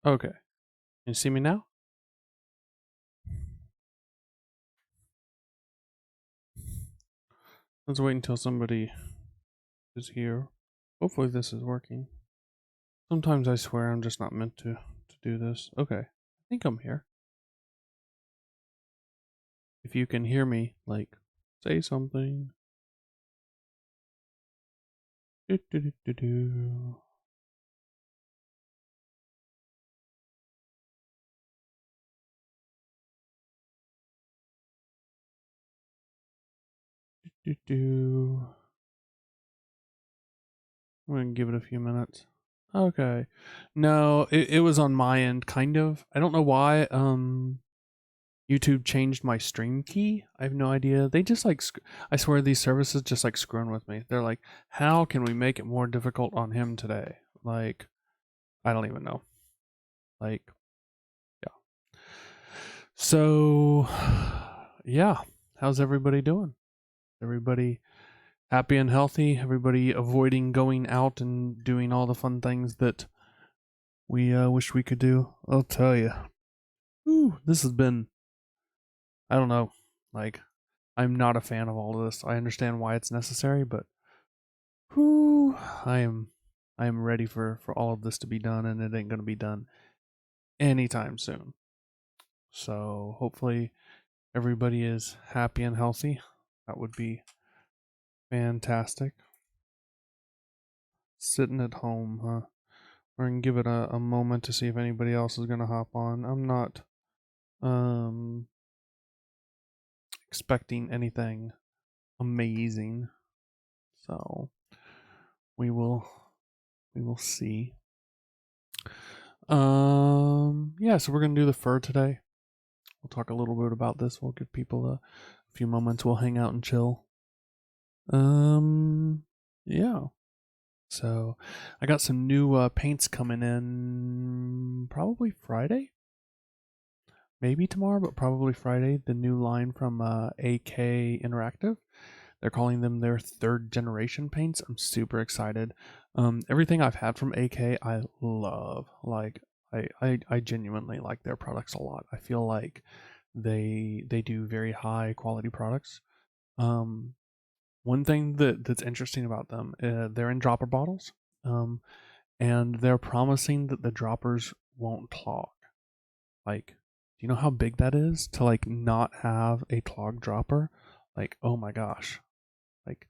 Okay. Can you see me now? Let's wait until somebody is here. Hopefully this is working. Sometimes I swear I'm just not meant to do this. Okay. I think I'm here. If you can hear me, like, say something. Do, do, do, do, do. Do, do. I'm gonna give it a few minutes. Okay. No, it was on my end, kind of. I don't know why. YouTube changed my stream key. I have no idea. They just like, I swear these services just like screwing with me. They're like, how can we make it more difficult on him today? Like, I don't even know. Like, yeah. So, yeah. How's everybody doing? Everybody happy and healthy? Everybody avoiding going out and doing all the fun things that we wish we could do? I'll tell you. Ooh, this has been, I don't know. Like, I'm not a fan of all of this. I understand why it's necessary, but whew, I am ready for all of this to be done, and it ain't gonna be done anytime soon. So hopefully everybody is happy and healthy. That would be fantastic. Sitting at home, huh? We're gonna give it a moment to see if anybody else is gonna hop on. I'm not um expecting anything amazing. So we will we will see. Yeah, so we're gonna do the fur today. We'll talk a little bit about this. We'll give people a few moments. We'll hang out and chill. Um, yeah. So I got some new paints coming in probably Friday, maybe tomorrow, but probably Friday. The new line from AK Interactive. They're calling them their third generation paints. I'm super excited. Everything I've had from AK, I love. Like, I genuinely like their products a lot. I feel like they do very high quality products. Um, One thing that's interesting about them, they're in dropper bottles, um, and they're promising that the droppers won't clog. Like, do you know how big that is to like not have a clogged dropper? Like, oh my gosh, like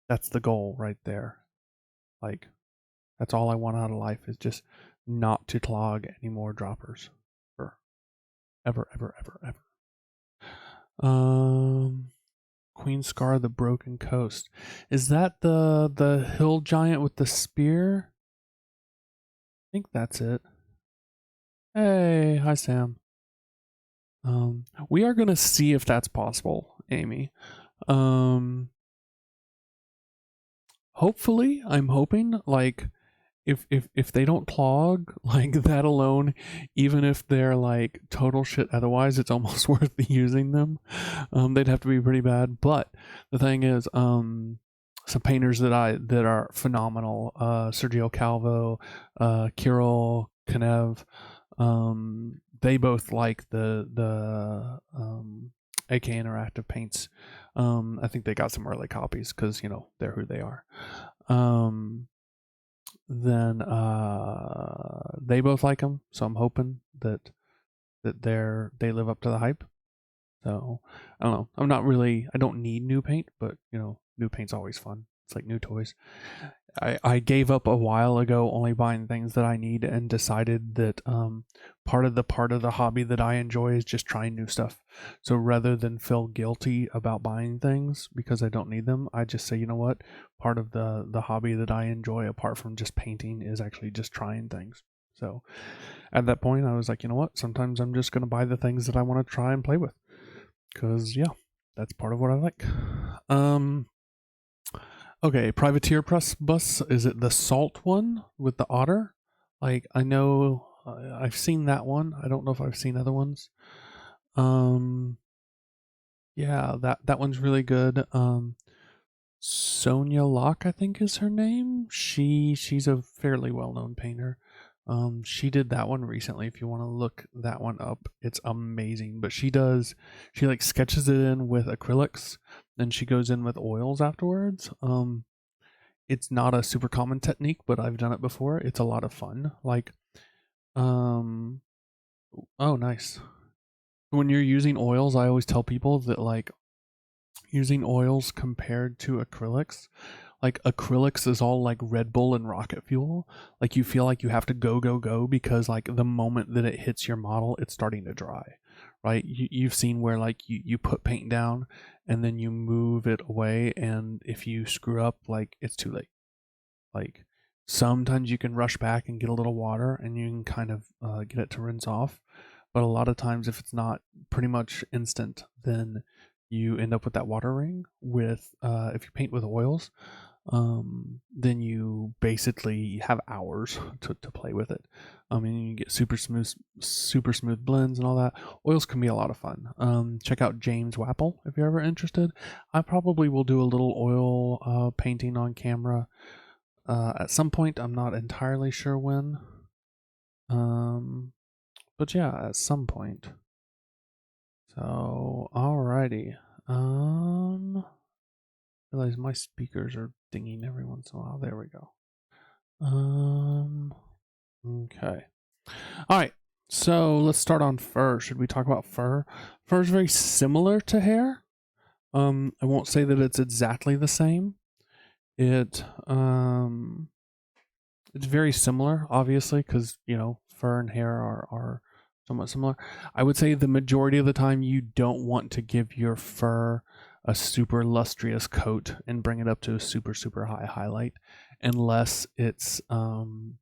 that's the goal right there. Like, that's all I want out of life is just not to clog any more droppers, ever, ever, ever, ever, ever. Queen Scar of the Broken Coast. Is that the hill giant with the spear? I think that's it. Hey, hi Sam. We are gonna see if that's possible, Amy. Um, Hopefully, I'm hoping like if they don't clog like that alone, even if they're like total shit otherwise, it's almost worth using them. They'd have to be pretty bad, but the thing is, some painters that are phenomenal, Sergio Calvo, Kirill Kanev, they both like the AK Interactive paints. I think they got some early copies because you know they're who they are. Um, then they both like them, so I'm hoping that they live up to the hype. So I don't know. I don't need new paint, but you know, new paint's always fun. It's like new toys. I gave up a while ago only buying things that I need and decided that part of the hobby that I enjoy is just trying new stuff. So rather than feel guilty about buying things because I don't need them, I just say, you know what? Part of the hobby that I enjoy apart from just painting is actually just trying things. So at that point I was like, you know what? Sometimes I'm just going to buy the things that I want to try and play with cuz yeah, that's part of what I like. Um Okay, Privateer Press Bus. Is it the salt one with the otter? Like I know I've seen that one. I don't know if I've seen other ones. Um, yeah, that one's really good. Sonia Locke, I think is her name. She's a fairly well known painter. She did that one recently. If you want to look that one up, it's amazing. But she like sketches it in with acrylics, then she goes in with oils afterwards. It's not a super common technique, but I've done it before. It's a lot of fun. Like, um, oh, nice. When you're using oils, I always tell people that like using oils compared to acrylics, like acrylics is all like Red Bull and rocket fuel. Like you feel like you have to go because like the moment that it hits your model, it's starting to dry, right? You've seen where like you put paint down and then you move it away, and if you screw up, like it's too late. Like sometimes you can rush back and get a little water and you can kind of get it to rinse off. But a lot of times, if it's not pretty much instant, then you end up with that water ring. With if you paint with oils, then you basically have hours to play with it. I mean, you get super smooth blends and all that. Oils can be a lot of fun. Check out James Wapple if you're ever interested. I probably will do a little oil painting on camera at some point. I'm not entirely sure when. But yeah, at some point. So, alrighty. Realize my speakers are dinging every once in a while. There we go. Okay. All right. So let's start on fur. Should we talk about fur? Fur is very similar to hair. I won't say that it's exactly the same. It's very similar, obviously, because fur and hair are somewhat similar. I would say the majority of the time you don't want to give your fur a super lustrous coat and bring it up to a super high highlight, unless it's kind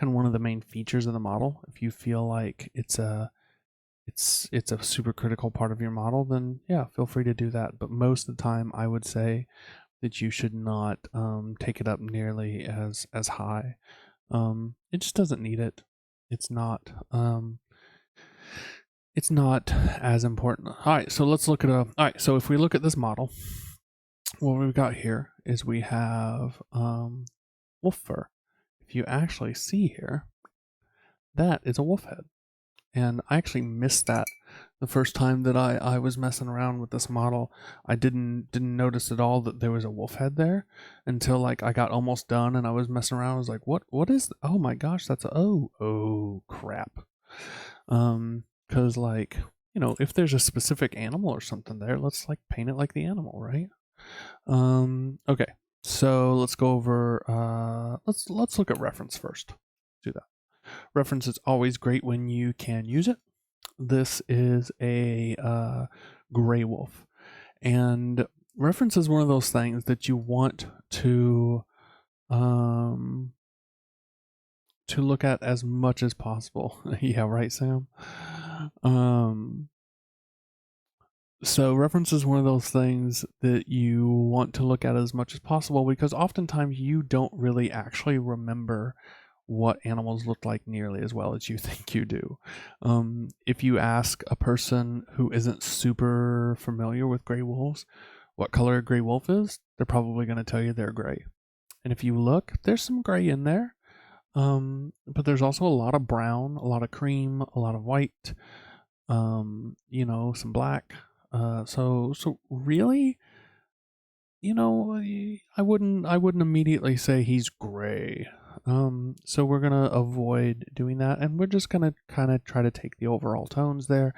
of one of the main features of the model. If you feel like it's a super critical part of your model, then yeah, feel free to do that. But most of the time, I would say that you should not take it up nearly as high. It just doesn't need it. It's not it's not as important. All right, so let's look at all right, so if we look at this model, what we've got here is we have wolf fur. If you actually see here, that is a wolf head. And I actually missed that the first time that I was messing around with this model. I didn't notice at all that there was a wolf head there until like I got almost done and I was messing around. I was like, what is oh my gosh, that's oh crap. Cause like, if there's a specific animal or something there, let's like paint it like the animal, right? Okay. So let's go over let's look at reference first. Do that. Reference is always great when you can use it. This is a gray wolf, and reference is one of those things that you want to look at as much as possible. Yeah, right, Sam. So reference is one of those things that you want to look at as much as possible, because oftentimes you don't really actually remember what animals look like nearly as well as you think you do. If you ask a person who isn't super familiar with gray wolves what color a gray wolf is, they're probably going to tell you they're gray. And if you look, there's some gray in there, but there's also a lot of brown, a lot of cream, a lot of white, some black. So really, I wouldn't immediately say he's gray. So we're gonna avoid doing that, and we're just gonna kind of try to take the overall tones there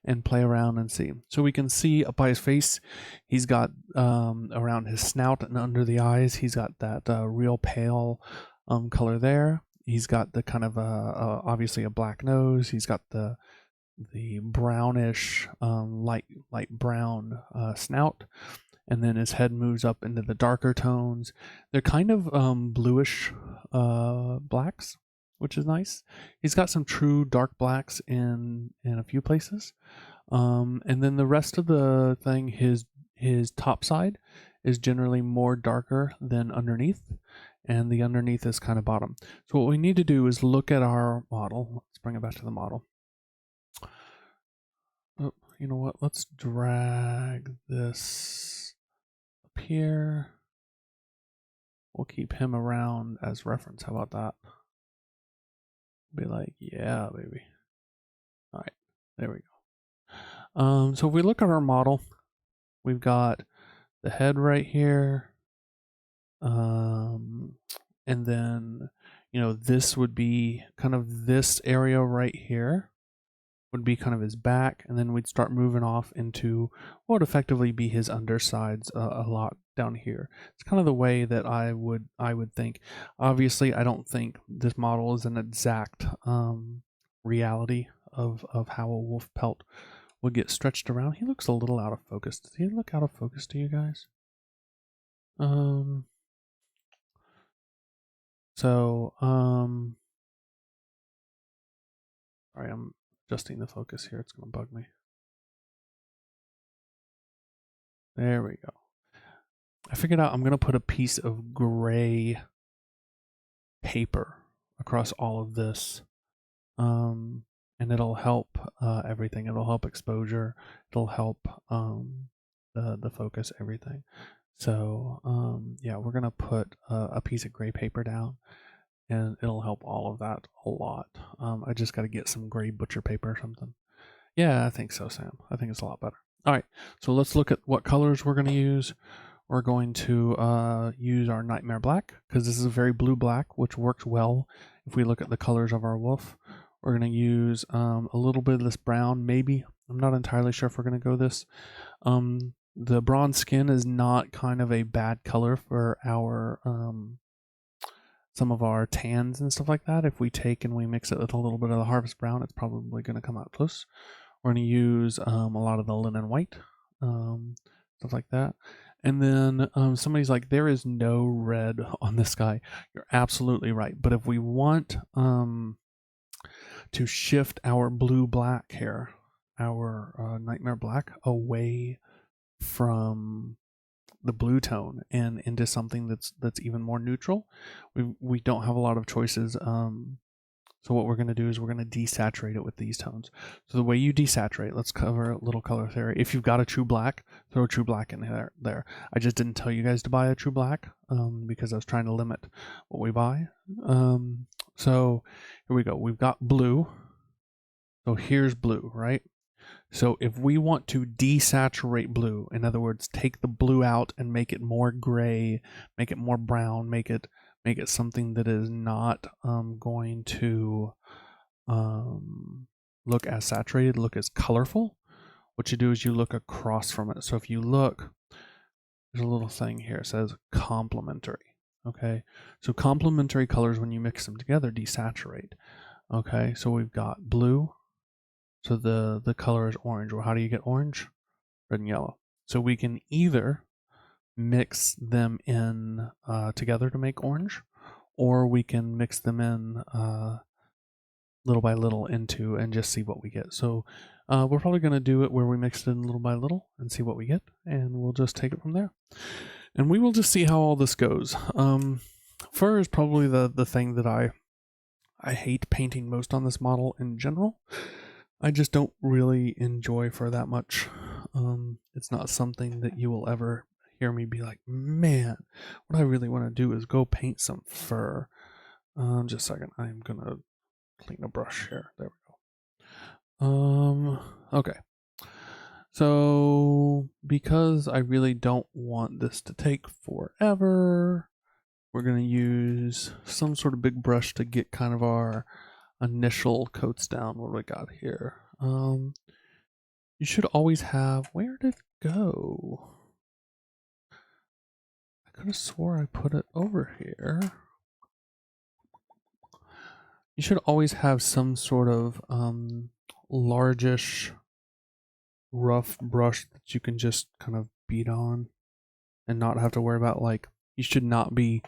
and play around and see. So we can see up by his face, he's got around his snout and under the eyes, he's got that real pale color there. He's got the kind of obviously a black nose. He's got the brownish light brown snout, and then his head moves up into the darker tones. They're kind of bluish blacks, which is nice. He's got some true dark blacks in a few places, and then the rest of the thing, his top side is generally more darker than underneath, and the underneath is kind of bottom. So what we need to do is look at our model. Let's bring it back to the model. Oh, you know what? Let's drag this up here. We'll keep him around as reference. How about that? Be like, yeah, baby. All right, there we go. So if we look at our model, we've got the head right here. And then, this would be kind of this area right here would be kind of his back, and then we'd start moving off into what would effectively be his undersides a lot down here. It's kind of the way that I would think. Obviously, I don't think this model is an exact reality of how a wolf pelt would get stretched around. He looks a little out of focus. Does he look out of focus to you guys? Sorry, I'm adjusting the focus here. It's going to bug me. There we go. I figured out I'm going to put a piece of gray paper across all of this. And it'll help everything. It'll help exposure. It'll help the focus, everything. So, yeah, we're going to put a piece of gray paper down, and it'll help all of that a lot. I just got to get some gray butcher paper or something. Yeah, I think so, Sam. I think it's a lot better. All right, so let's look at what colors we're going to use. We're going to use our Nightmare Black, because this is a very blue-black, which works well if we look at the colors of our wolf. We're going to use a little bit of this brown, maybe. I'm not entirely sure if we're going to go this. The bronze skin is not kind of a bad color for our some of our tans and stuff like that. If we take and we mix it with a little bit of the harvest brown, it's probably going to come out close. We're going to use a lot of the linen white, stuff like that. And then somebody's like, there is no red on this guy. You're absolutely right. But if we want to shift our blue-black hair, our Nightmare Black, away from the blue tone and into something that's even more neutral, we don't have a lot of choices. So what we're going to do is we're going to desaturate it with these tones. So the way you desaturate, let's cover a little color theory. If you've got a true black, throw a true black in there. I just didn't tell you guys to buy a true black because I was trying to limit what we buy. So here we go. We've got blue. So here's blue, right? So if we want to desaturate blue, in other words, take the blue out and make it more gray, make it more brown, make it something that is not going to look as saturated, look as colorful, what you do is you look across from it. So if you look, there's a little thing here, it says complementary. Okay, so complementary colors, when you mix them together, desaturate. Okay, so we've got blue. So the color is orange. Well, how do you get orange? Red and yellow. So we can either mix them in together to make orange, or we can mix them in little by little into and just see what we get. So we're probably going to do it where we mix it in little by little and see what we get, and we'll just take it from there. And we will just see how all this goes. Fur is probably the thing that I hate painting most on this model in general. I just don't really enjoy fur that much. It's not something that you will ever hear me be like, man, what I really want to do is go paint some fur. Just a second. I'm going to clean a brush here. There we go. Okay. So because I really don't want this to take forever, we're going to use some sort of big brush to get kind of our initial coats down. What do we got here? You should always have, where did it go? I could have swore I put it over here. You should always have some sort of largish rough brush that you can just kind of beat on and not have to worry about, like, you should not be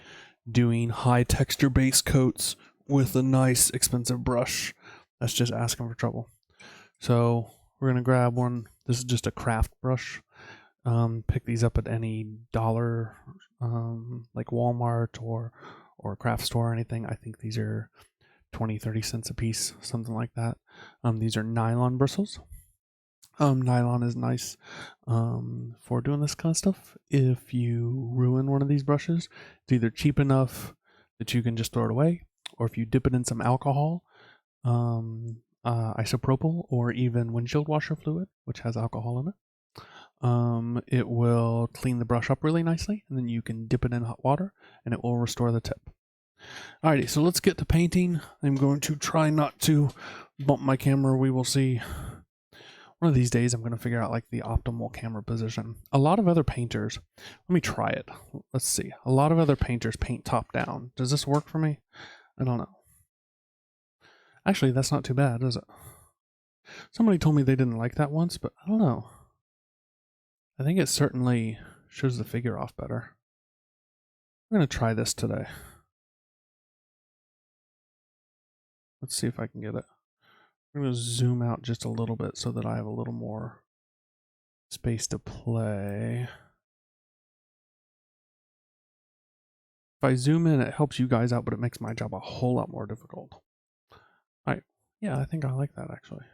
doing high texture base coats with a nice expensive brush. That's just asking for trouble. So we're going to grab one. This is just a craft brush. Pick these up at any dollar, like Walmart or a craft store or anything. I think these are 20-30 cents a piece, something like that. These are nylon bristles. Nylon is nice for doing this kind of stuff. If you ruin one of these brushes, it's either cheap enough that you can just throw it away, or if you dip it in some alcohol, isopropyl or even windshield washer fluid, which has alcohol in it. It will clean the brush up really nicely, and then you can dip it in hot water and it will restore the tip. Alrighty, so let's get to painting. I'm going to try not to bump my camera. We will see. One of these days I'm going to figure out like the optimal camera position. A lot of other painters, let me try it. Let's see. A lot of other painters paint top down. Does this work for me? I don't know. Actually, that's not too bad, is it? Somebody told me they didn't like that once, but I don't know. I think it certainly shows the figure off better. I'm going to try this today. Let's see if I can get it. I'm going to zoom out just a little bit so that I have a little more space to play. If I zoom in, it helps you guys out, but it makes my job a whole lot more difficult. Alright, yeah, I think I like that actually.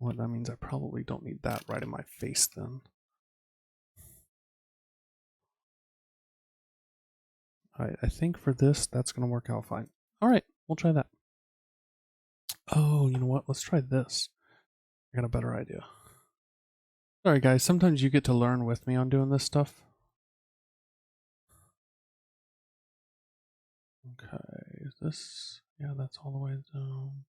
Well, that means I probably don't need that right in my face then. Alright, I think for this, that's going to work out fine. Alright, we'll try that. Oh, you know what? Let's try this. I got a better idea. Sorry guys, sometimes you get to learn with me on doing this stuff. Okay, is this... yeah, that's all the way down.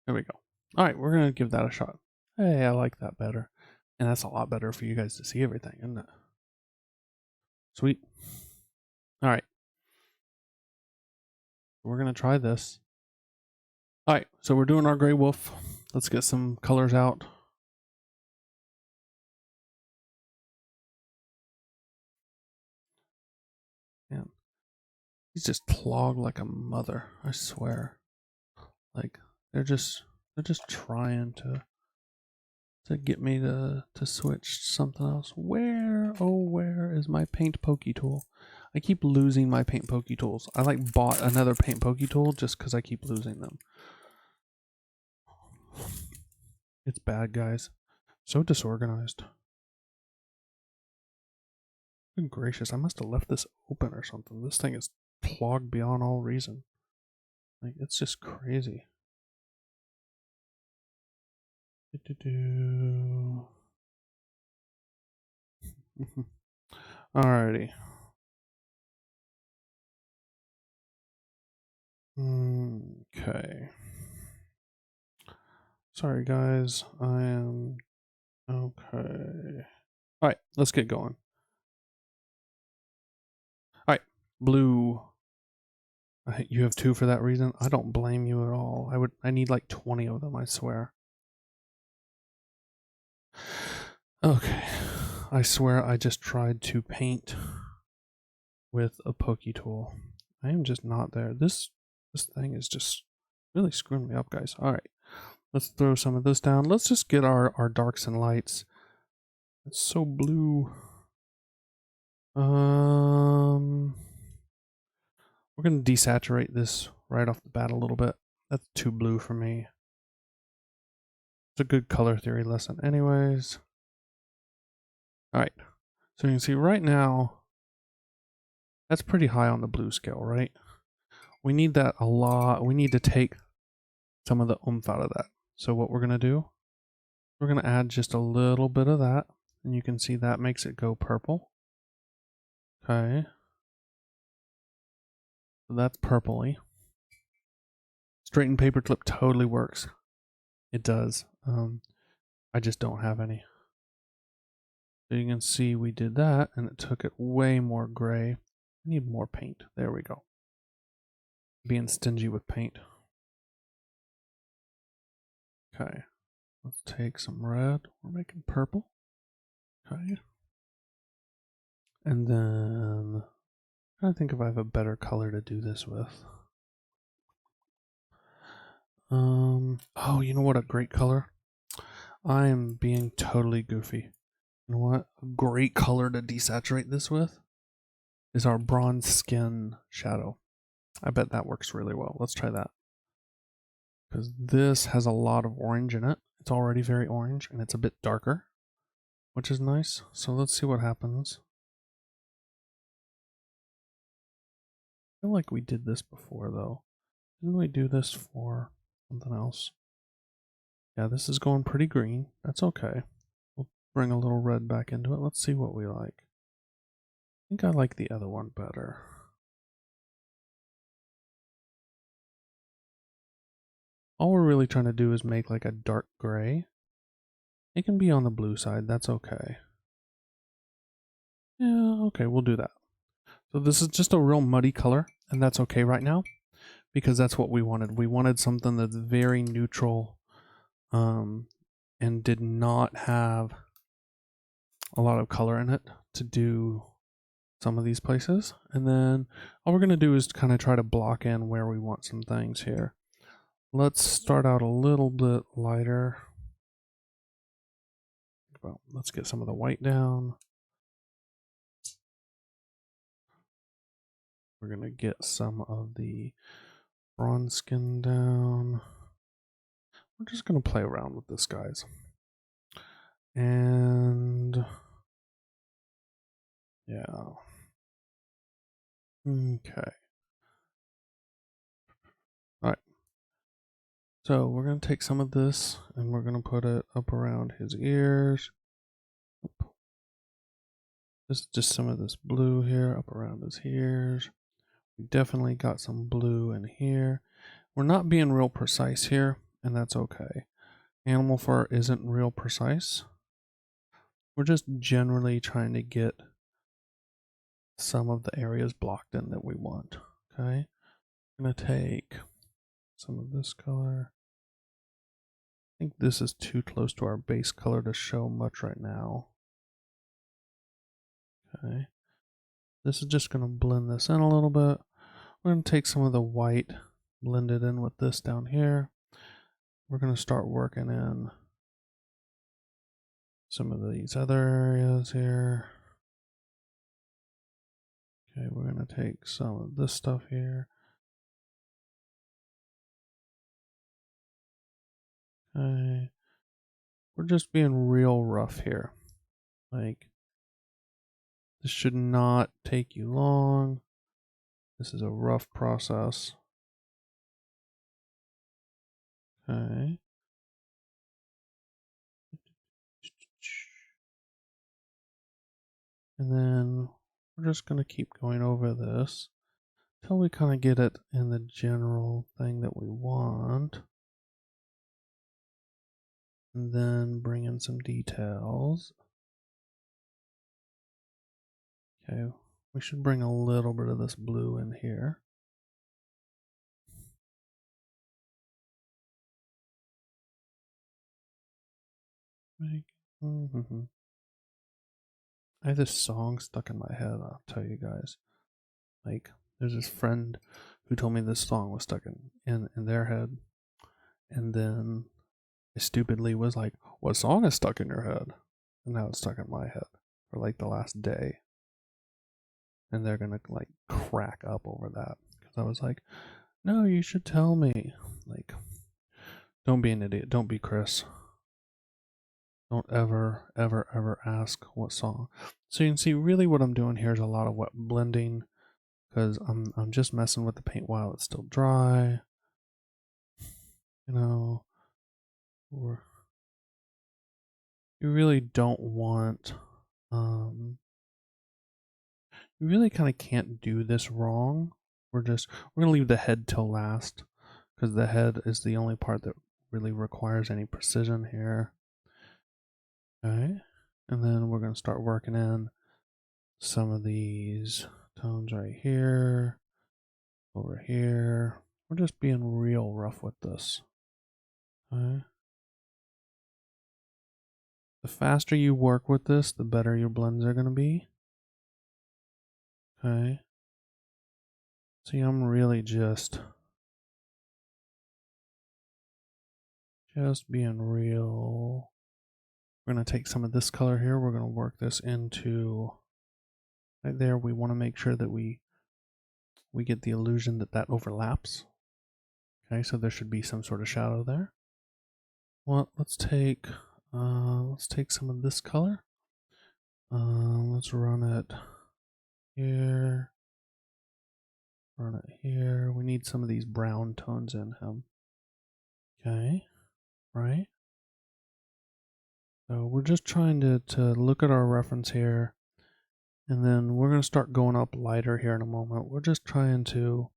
There we go. Alright, we're going to give that a shot. Hey, I like that better. And that's a lot better for you guys to see everything, isn't it? Sweet. Alright. We're going to try this. Alright, so we're doing our gray wolf. Let's get some colors out. Man, he's just clogged like a mother, I swear. Like, they're just trying to get me to switch something else. Where, oh, where is my paint pokey tool? I keep losing my paint pokey tools. I like bought another paint pokey tool just because I keep losing them. It's bad, guys. So disorganized. Good gracious, I must have left this open or something. This thing is clogged beyond all reason. Like, it's just crazy. Alrighty. Okay. Sorry guys, I am okay. Alright, let's get going. Alright, blue. You have 2 for that reason? I don't blame you at all. I need like 20 of them, I swear. Okay. I swear I just tried to paint with a pokey tool. I am just not there. This thing is just really screwing me up, guys. Alright. Let's throw some of this down. Let's just get our darks and lights. It's so blue. We're going to desaturate this right off the bat a little bit. That's too blue for me. It's a good color theory lesson anyways. Alright, so you can see right now, that's pretty high on the blue scale, right? We need that a lot. We need to take some of the oomph out of that. So what we're going to do, we're going to add just a little bit of that. And you can see that makes it go purple. Okay. So that's purpley. Straightened paperclip totally works. It does. I just don't have any. So you can see we did that and it took it way more gray. I need more paint. There we go. Being stingy with paint. Okay. Let's take some red. We're making purple. Okay. And then I'm trying to think if I have a better color to do this with. Oh, you know what a great color? I am being totally goofy. You know what? A great color to desaturate this with is our bronze skin shadow. I bet that works really well. Let's try that. Because this has a lot of orange in it, It's already very orange and it's a bit darker, which is nice. So let's see what happens. I feel like we did this before though. Didn't we do this for something else? Yeah, this is going pretty green. That's okay. We'll bring a little red back into it. Let's see what we like. I think I like the other one better. All we're really trying to do is make like a dark gray. It can be on the blue side, that's okay. Yeah, okay, we'll do that. So this is just a real muddy color, and that's okay right now, because that's what we wanted. We wanted something that's very neutral, and did not have a lot of color in it to do some of these places. And then all we're going to do is kind of try to block in where we want some things here. Let's start out a little bit lighter. Well, let's get some of the white down. We're going to get some of the bronze skin down. We're just going to play around with this, guys. And yeah. Okay. All right. So we're going to take some of this and we're going to put it up around his ears. This is just some of this blue here up around his ears. We definitely got some blue in here. We're not being real precise here, and that's okay. Animal fur isn't real precise. We're just generally trying to get some of the areas blocked in that we want. Okay. I'm going to take some of this color. I think this is too close to our base color to show much right now. Okay. This is just going to blend this in a little bit. We're going to take some of the white, blend it in with this down here. We're going to start working in some of these other areas here. Okay, we're going to take some of this stuff here. Okay. We're just being real rough here. Like, this should not take you long. This is a rough process. Okay. And then we're just going to keep going over this until we kind of get it in the general thing that we want. And then bring in some details. Okay, we should bring a little bit of this blue in here. I have this song stuck in my head, I'll tell you guys. Like, there's this friend who told me this song was stuck in their head. And then I stupidly was like, what song is stuck in your head? And now it's stuck in my head for like the last day. And they're gonna like crack up over that. Because I was like, no, you should tell me. Like, don't be an idiot. Don't be Chris. Don't ever, ever, ever ask what song. So you can see really what I'm doing here is a lot of wet blending, because I'm just messing with the paint while it's still dry. You know, you really don't want, you really kind of can't do this wrong. We're gonna leave the head till last, because the head is the only part that really requires any precision here. Okay, and then we're gonna start working in some of these tones right here, over here. We're just being real rough with this. Okay. The faster you work with this, the better your blends are going to be. Okay. See, I'm really just being real. We're going to take some of this color here. We're going to work this into right there. We want to make sure that we get the illusion that overlaps. Okay, so there should be some sort of shadow there. Well, let's take some of this color. Let's run it here. Run it here. We need some of these brown tones in him. Okay, right. So we're just trying to look at our reference here, and then we're going to start going up lighter here in a moment. We're just trying to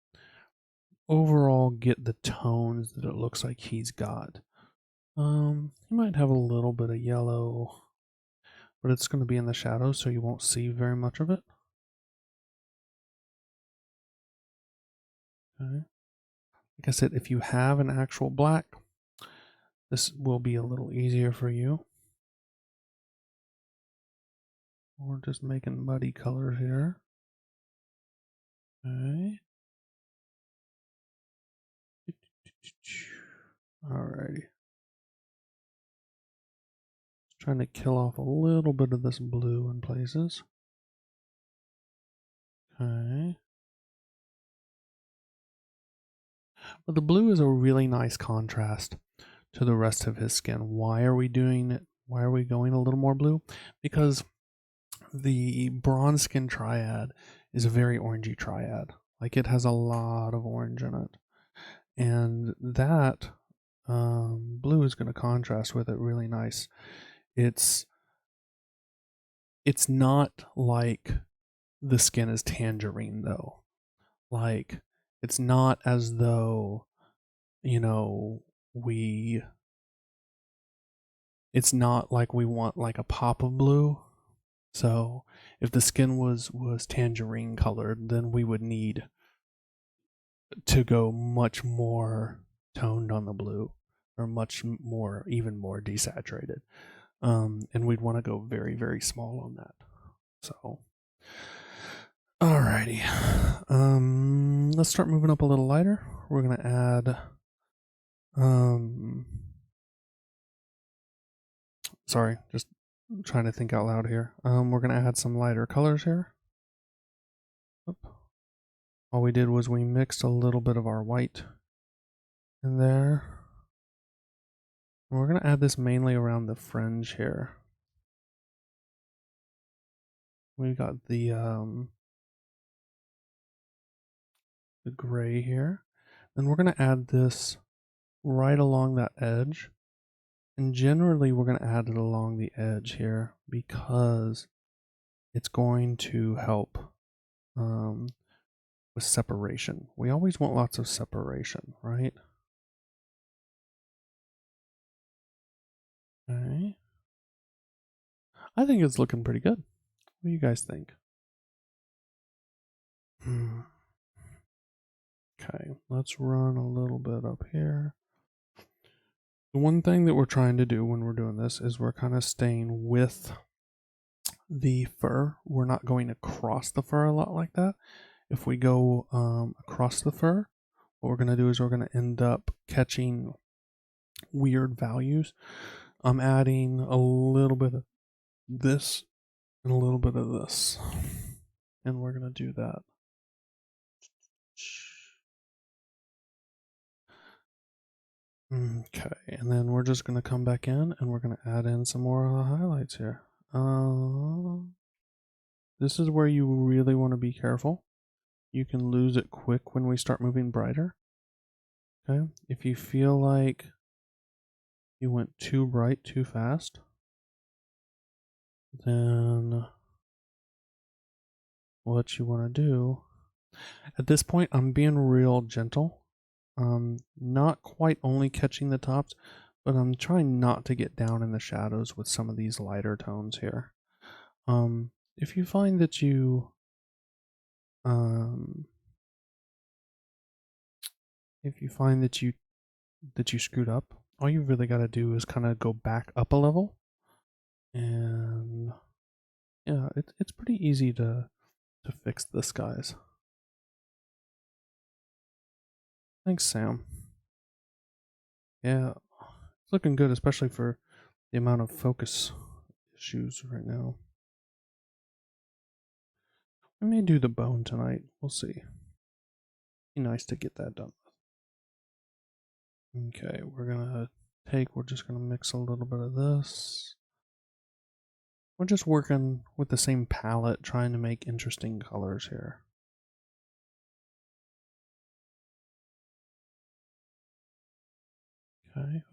overall get the tones that it looks like he's got. He might have a little bit of yellow, but it's going to be in the shadows, so you won't see very much of it. Okay. Like I said, if you have an actual black, this will be a little easier for you. We're just making muddy colors here. Okay. Alrighty. Trying to kill off a little bit of this blue in places. Okay. But the blue is a really nice contrast to the rest of his skin. Why are we going a little more blue? Because the bronze skin triad is a very orangey triad. Like, it has a lot of orange in it. And that blue is going to contrast with it really nice. It's not like the skin is tangerine, though. Like, it's not as though, you know, it's not like we want like a pop of blue. So if the skin was tangerine colored, then we would need to go much more toned on the blue, or much more, even more desaturated. And we'd want to go very, very small on that. So, alrighty. Let's start moving up a little lighter. We're gonna add, sorry, just trying to think out loud here. We're gonna add some lighter colors here. Oop. All we did was we mixed a little bit of our white in there. And we're gonna add this mainly around the fringe here. We've got the gray here. Then we're gonna add this right along that edge. And generally we're gonna add it along the edge here because it's going to help with separation. We always want lots of separation, right? Okay. I think it's looking pretty good. What do you guys think? Okay, let's run a little bit up here. The one thing that we're trying to do when we're doing this is we're kind of staying with the fur. We're not going across the fur a lot like that. If we go across the fur, what we're going to do is we're going to end up catching weird values. I'm adding a little bit of this and a little bit of this, and we're going to do that. Okay, and then we're just going to come back in and we're going to add in some more highlights here. This is where you really want to be careful. You can lose it quick when we start moving brighter. Okay, if you feel like you went too bright too fast, then what you want to do, at this point I'm being real gentle. Not quite only catching the tops, but I'm trying not to get down in the shadows with some of these lighter tones here. If you find that you screwed up, all you really got to do is kind of go back up a level, and yeah, it's pretty easy to fix this, guys. Thanks, Sam. Yeah, it's looking good, especially for the amount of focus issues right now. I may do the bone tonight. We'll see. Be nice to get that done. Okay, we're gonna take, we're just going to mix a little bit of this. We're just working with the same palette, trying to make interesting colors here. Okay.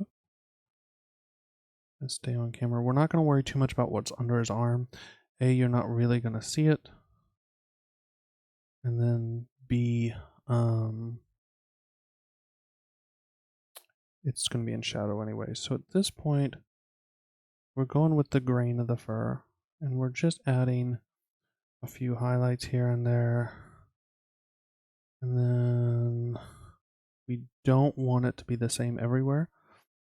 Let's stay on camera. We're not going to worry too much about what's under his arm. A, you're not really going to see it. And then B, it's going to be in shadow anyway. So at this point, we're going with the grain of the fur, and we're just adding a few highlights here and there. And then we don't want it to be the same everywhere.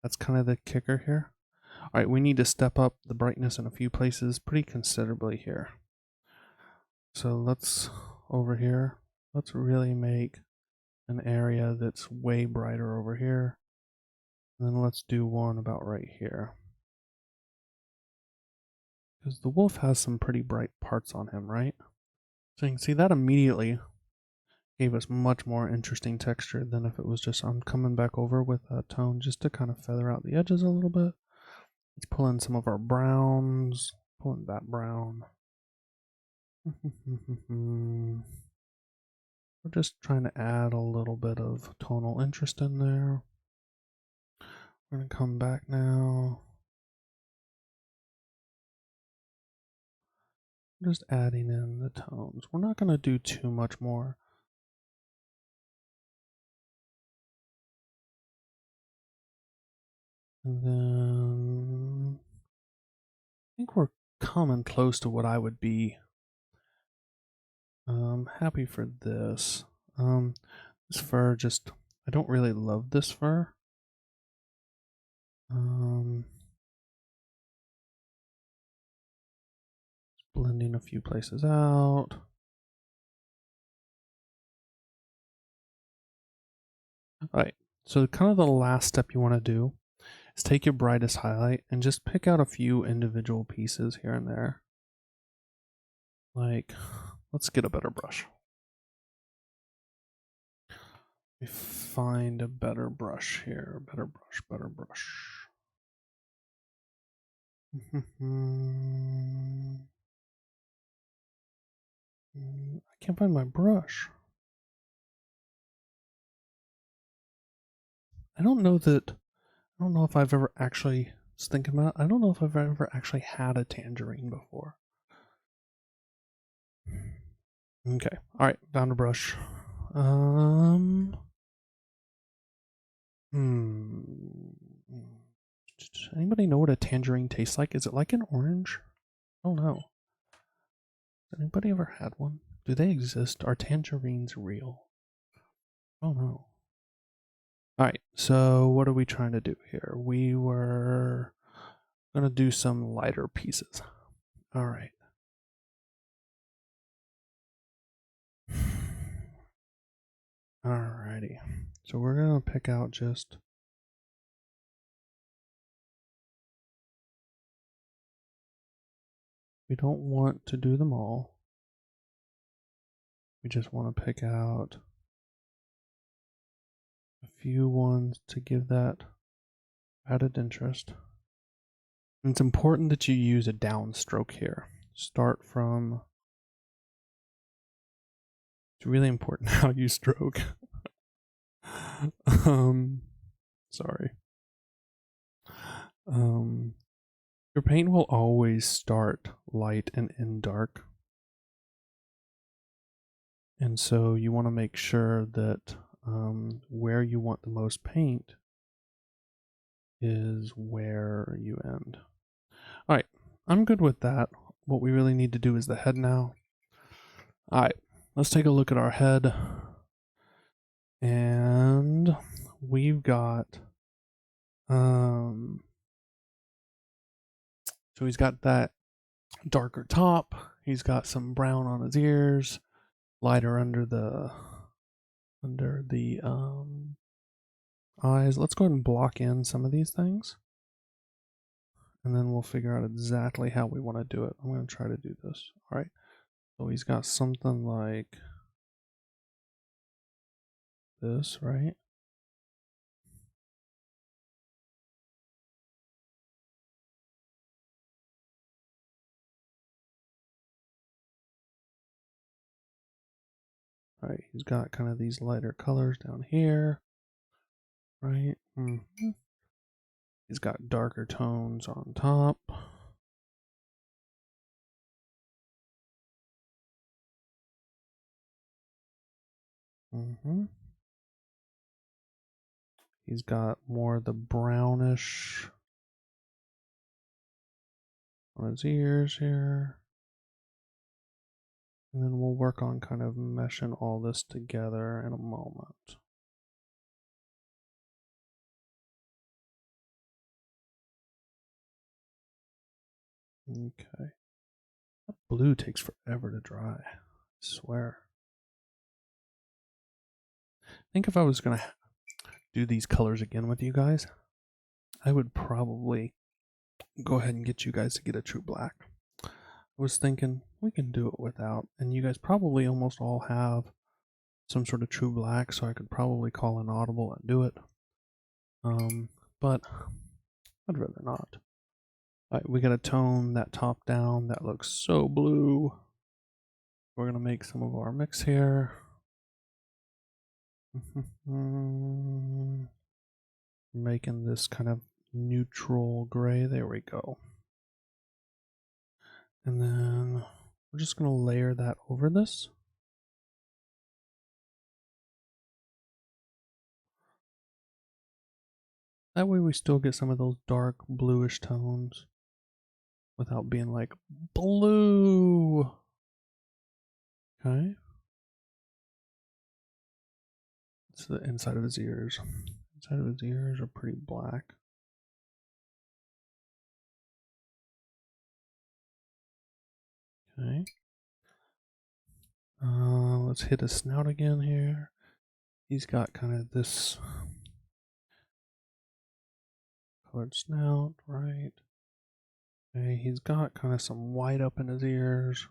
That's kind of the kicker here. All right, we need to step up the brightness in a few places pretty considerably here. So let's, over here, let's really make an area that's way brighter over here. And then let's do one about right here. Because the wolf has some pretty bright parts on him, right? So you can see that immediately gave us much more interesting texture than if it was just, I'm coming back over with a tone just to kind of feather out the edges a little bit. Let's pull in some of our browns, pull in that brown. We're just trying to add a little bit of tonal interest in there. We're going to come back now. Just adding in the tones. We're not going to do too much more. And then I think we're coming close to what I would be happy for this. This fur just, I don't really love this fur. Blending a few places out. Alright, so kind of the last step you want to do is take your brightest highlight and just pick out a few individual pieces here and there. Like, let's get a better brush. Let me find a better brush here. Better brush, better brush. I can't find my brush. I don't know if I've ever actually, just thinking about it, I don't know if I've ever actually had a tangerine before. Okay, alright, found a brush. Anybody know what a tangerine tastes like? Is it like an orange? I don't know. Has anybody ever had one? Do they exist? Are tangerines real? I don't know. Alright, so what are we trying to do here? We were gonna do some lighter pieces. Alright. Alrighty. So we're gonna pick out just we don't want to do them all. We just want to pick out a few ones to give that added interest. And it's important that you use a downstroke here. Start from, it's really important how you stroke. Sorry. Your paint will always start light and end dark. And so you want to make sure that where you want the most paint is where you end. All right, I'm good with that. What we really need to do is the head now. All right, let's take a look at our head. And we've got, so he's got that darker top. He's got some brown on his ears, lighter under the eyes. Let's go ahead and block in some of these things. And then we'll figure out exactly how we want to do it. I'm going to try to do this. All right. So he's got something like this, right? Alright, he's got kind of these lighter colors down here. Right? He's got darker tones on top. He's got more of the brownish on his ears here. And then we'll work on kind of meshing all this together in a moment. Okay. That blue takes forever to dry. I swear. I think if I was going to do these colors again with you guys, I would probably go ahead and get you guys to get a true black. I was thinking we can do it without, and you guys probably almost all have some sort of true black, so I could probably call an audible and do it. But I'd rather not. Alright, we gotta tone that top down. That looks so blue. We're gonna make some of our mix here. Making this kind of neutral gray. There we go. And then we're just gonna layer that over this. That way we still get some of those dark bluish tones without being like blue. Okay. It's the inside of his ears. Inside of his ears are pretty black. Okay. Let's hit his snout again here. He's got kind of this colored snout, right? Okay, he's got kind of some white up in his ears.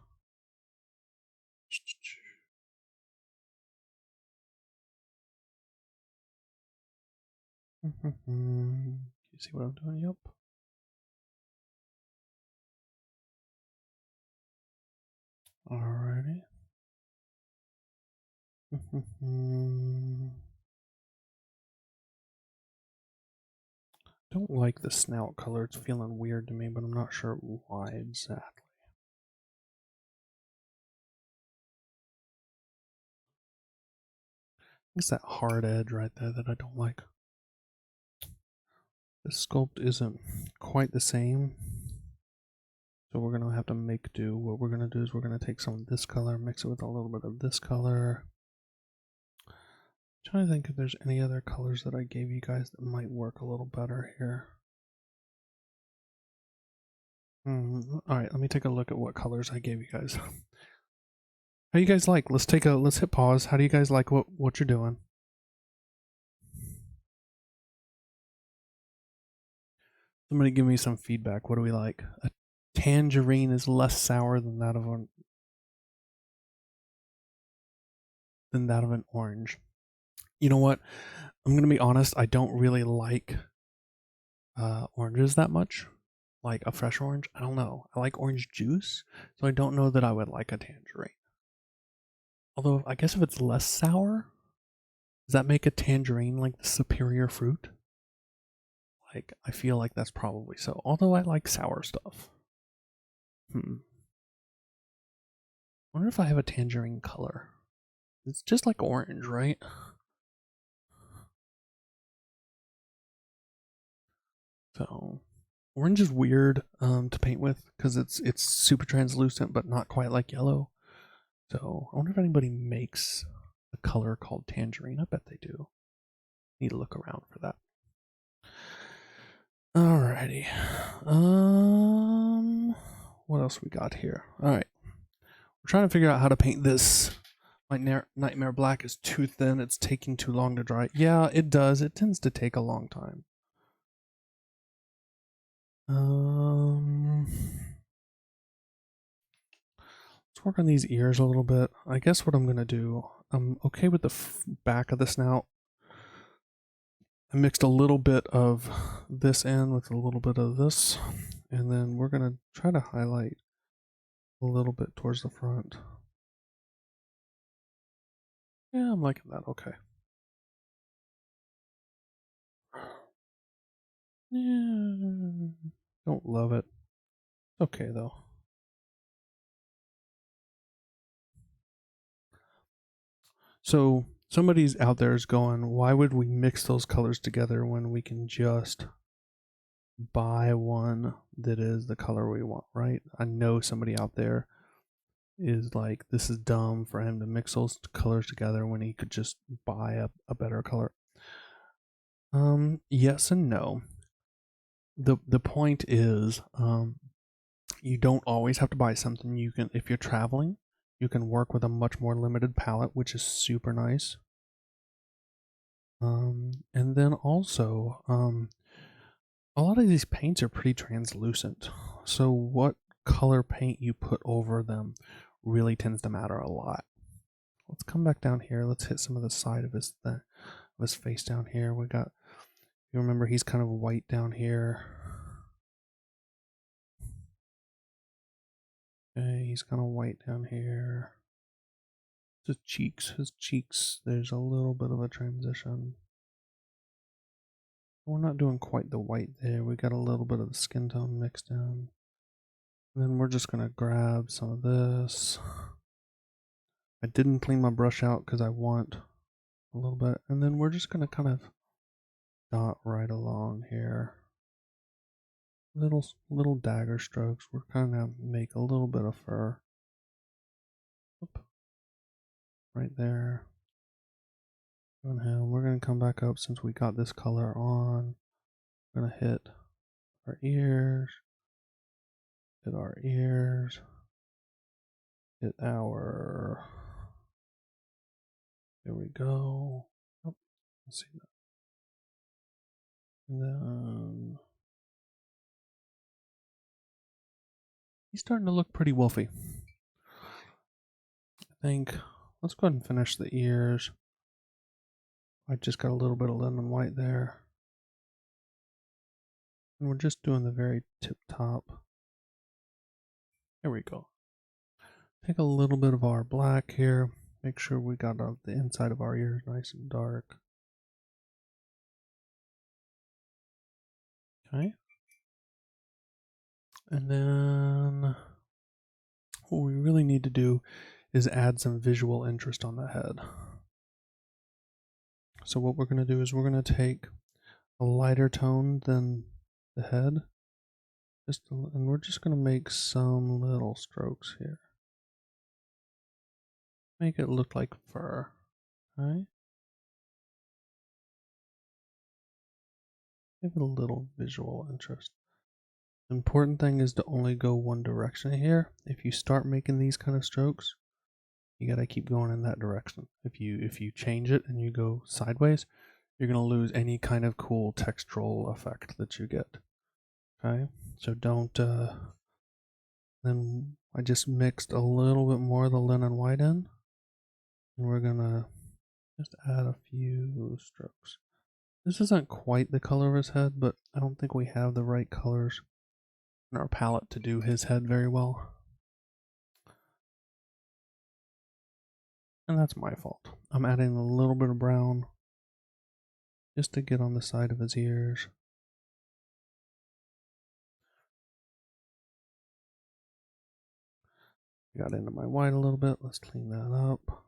You see what I'm doing? Yep. Alrighty. Don't like the snout color. It's feeling weird to me, but I'm not sure why exactly. It's that hard edge right there that I don't like. The sculpt isn't quite the same, so we're going to have to make do. What we're going to do is we're going to take some of this color, mix it with a little bit of this color. I'm trying to think if there's any other colors that I gave you guys that might work a little better here. Alright, let me take a look at what colors I gave you guys. How you guys like? Let's hit pause. How do you guys like what you're doing? Somebody give me some feedback. What do we like? A tangerine is less sour than that of an orange. You know what? I'm gonna be honest. I don't really like oranges that much. Like a fresh orange. I don't know. I like orange juice, so I don't know that I would like a tangerine. Although I guess if it's less sour, does that make a tangerine like the superior fruit? Like, I feel like that's probably so. Although I like sour stuff. Wonder if I have a tangerine color. It's just like orange, right? So, orange is weird to paint with because it's super translucent but not quite like yellow. So, I wonder if anybody makes a color called tangerine. I bet they do. Need to look around for that. Alrighty. What else we got here? Alright. We're trying to figure out how to paint this. My Nightmare Black is too thin. It's taking too long to dry. Yeah, it does. It tends to take a long time. Let's work on these ears a little bit. I guess what I'm going to do, I'm okay with the back of the snout. I mixed a little bit of this in with a little bit of this, and then we're going to try to highlight a little bit towards the front. Yeah, I'm liking that. Okay. Yeah, don't love it. Okay, though. So somebody's out there is going, why would we mix those colors together when we can just buy one that is the color we want, right? I know somebody out there is like, this is dumb for him to mix those colors together when he could just buy a better color. Yes and no. The point is, you don't always have to buy something. You can, if you're traveling, you can work with a much more limited palette, which is super nice. And then also, a lot of these paints are pretty translucent. So what color paint you put over them really tends to matter a lot. Let's come back down here. Let's hit some of the side of his face down here. We got, you remember he's kind of white down here. Okay, he's kind of white down here. His cheeks, there's a little bit of a transition. We're not doing quite the white there. We got a little bit of the skin tone mixed in. And then we're just gonna grab some of this. I didn't clean my brush out because I want a little bit. And then we're just gonna kind of dot right along here. Little dagger strokes. We're kind of make a little bit of fur. Oop. Right there. On him. We're gonna come back up since we got this color on. We're gonna hit our ears. Hit our ears. Hit our. There we go. Oh, let's see that. And then he's starting to look pretty wolfy. I think let's go ahead and finish the ears. I just got a little bit of lemon white there. And we're just doing the very tip top. There we go. Take a little bit of our black here. Make sure we got the inside of our ears nice and dark. Okay. And then what we really need to do is add some visual interest on the head. So what we're going to do is we're going to take a lighter tone than the head. And we're just going to make some little strokes here. Make it look like fur. Okay. Give it a little visual interest. The important thing is to only go one direction here. If you start making these kind of strokes, you gotta keep going in that direction. If you change it and you go sideways, you're gonna lose any kind of cool textural effect that you get. Okay, so don't. Then I just mixed a little bit more of the linen white in, and we're gonna just add a few strokes. This isn't quite the color of his head, but I don't think we have the right colors in our palette to do his head very well. And that's my fault. I'm adding a little bit of brown just to get on the side of his ears. Got into my white a little bit. Let's clean that up.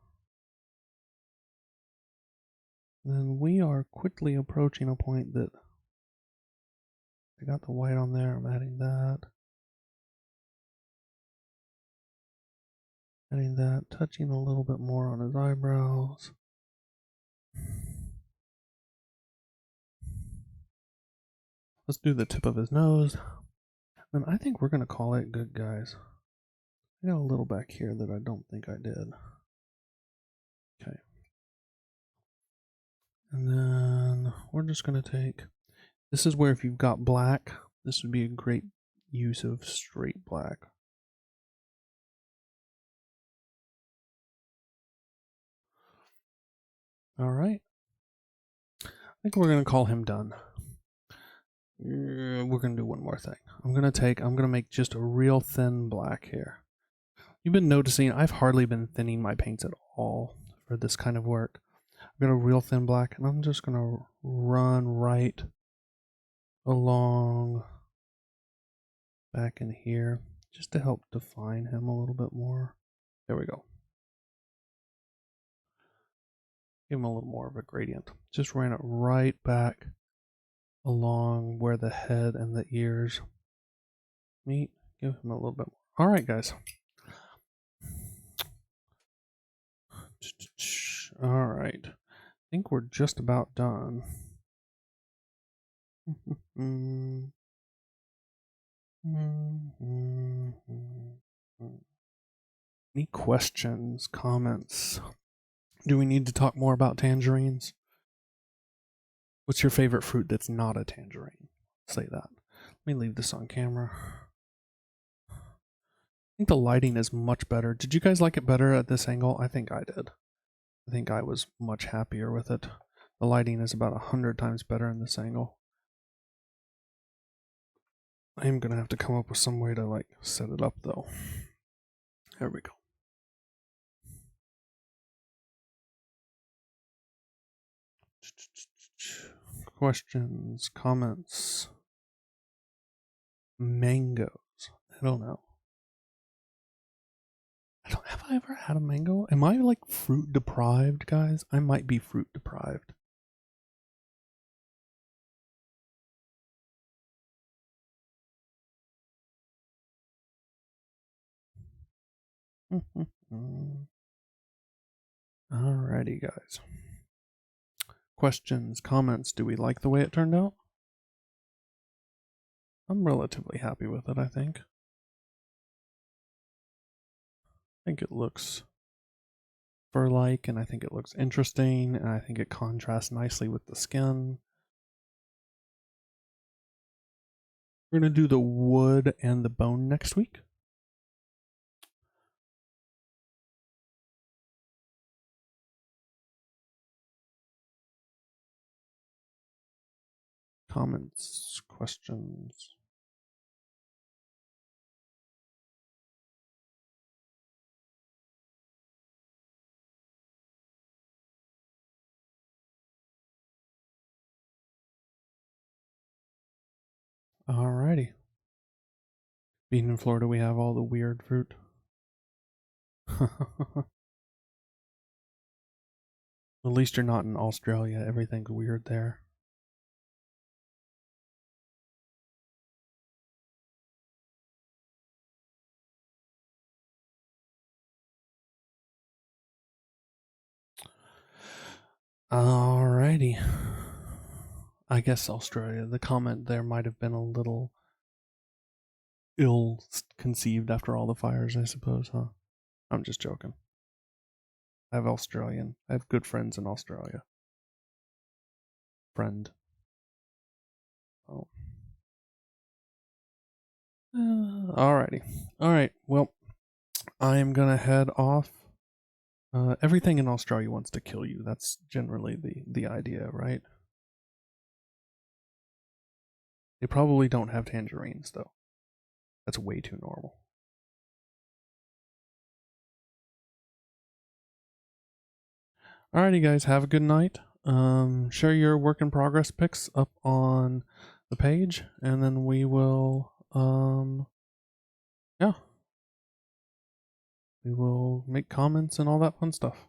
And then we are quickly approaching a point that I got the white on there. I'm adding that. Adding that, touching a little bit more on his eyebrows. Let's do the tip of his nose. And I think we're going to call it good, guys. I got a little back here that I don't think I did. Okay. And then we're just going to take, this is where if you've got black, this would be a great use of straight black. All right. I think we're going to call him done. We're going to do one more thing. I'm going to make just a real thin black here. You've been noticing I've hardly been thinning my paints at all for this kind of work. I've got a real thin black, and I'm just going to run right along back in here just to help define him a little bit more. There we go. Give him a little more of a gradient. Just ran it right back along where the head and the ears meet. Give him a little bit more. All right, guys. All right. I think we're just about done. Any questions, comments? Do we need to talk more about tangerines? What's your favorite fruit that's not a tangerine? Say that. Let me leave this on camera. I think the lighting is much better. Did you guys like it better at this angle? I think I did. I think I was much happier with it. The lighting is about 100 times better in this angle. I am gonna have to come up with some way to like set it up though. There we go. Questions, comments, mangoes. I don't know. Have I ever had a mango? Am I like fruit deprived, guys? I might be fruit deprived. Alrighty, guys. Questions, comments. Do we like the way it turned out? I'm relatively happy with it, I think. I think it looks fur-like, and I think it looks interesting, and I think it contrasts nicely with the skin. We're going to do the wood and the bone next week. Comments, questions. Alrighty. Being in Florida, we have all the weird fruit. At least you're not in Australia. Everything's weird there. Alrighty. I guess Australia. The comment there might have been a little ill-conceived after all the fires, I suppose, huh? I'm just joking. I have good friends in Australia. Friend. Oh. Alrighty. Alright, well, I am gonna head off. Everything in Australia wants to kill you. That's generally the idea, right? They probably don't have tangerines, though. That's way too normal. Alrighty, guys, have a good night. Share your work in progress pics up on the page, and then we will, yeah. We will make comments and all that fun stuff.